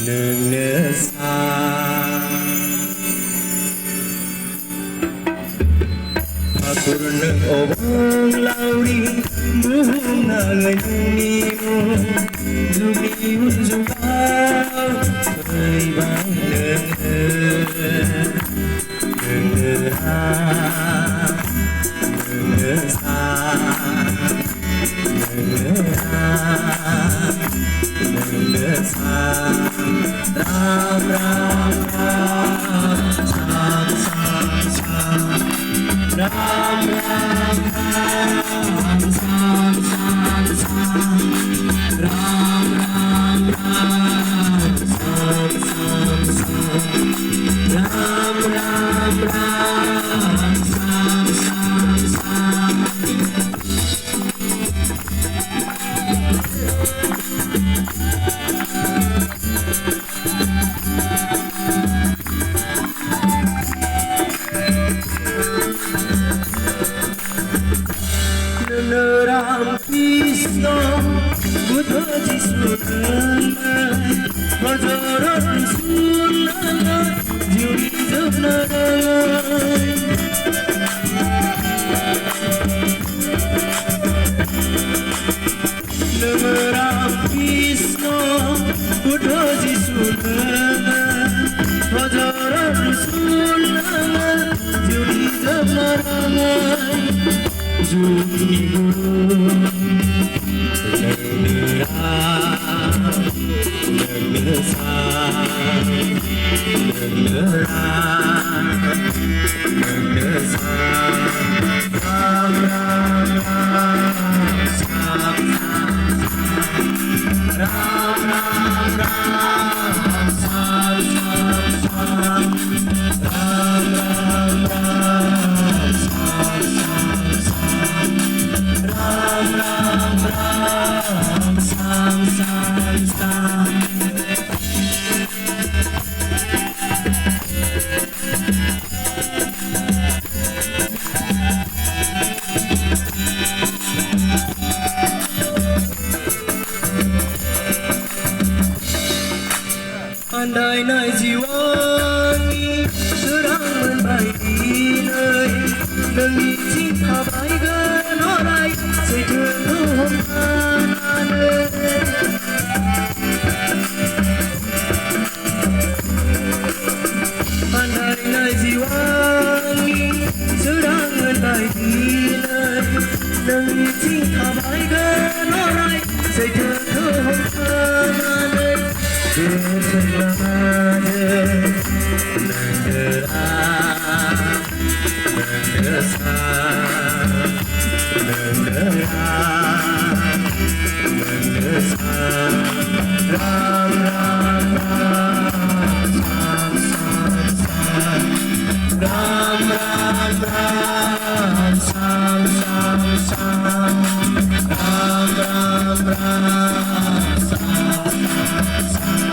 nương xa Purna obang lauri buhum na ngani mo Zubi unzuka Kay bang Ram ram ram sam sam sam Ram ram ram sam sam sam Ram ram ram sam sam sam Ram ram ram sam sam sam Ram Krishna Buddha Jisu Bhajaran Sunana Juri Jagna Ram Krishna Buddha Jisu Bhajaran Sunana Juri Jagna Juni Guru Nagasa Ram Ram Ram Sam Ram Ram Ram Sam Sam Sam Ram Ram Ram Sam Sam Ram Ram Ram Sam Sam Sam Andai nai jiwani serangan baik nai Nengi cinta baik norai Sejauh mana Andai nai jiwani serangan baik nai Nengi cinta baik norai Sejauh mana Ram Ram Ram Sam Sam Sam Ram Ram Ram Sam Sam Sam Ram Ram Ram Sam Sam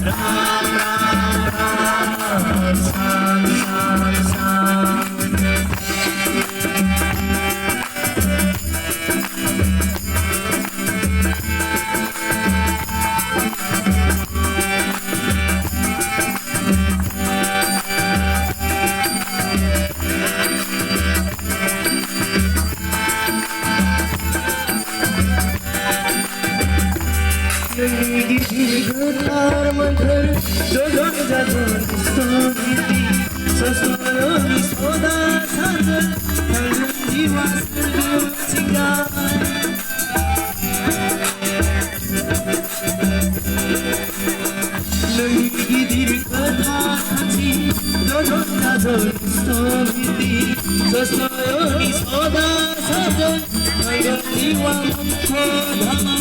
Ram Ram Ram Sam Sam Sam Getar mantar Jodoh jatuh Stoliti Sesuai soda saja Tangan jiwa serbu cigai Lagi diri getar hati Jodoh jatuh Stoliti Sesuai soda saja Tangan jiwa mengkodama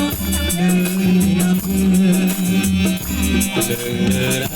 Ram Ram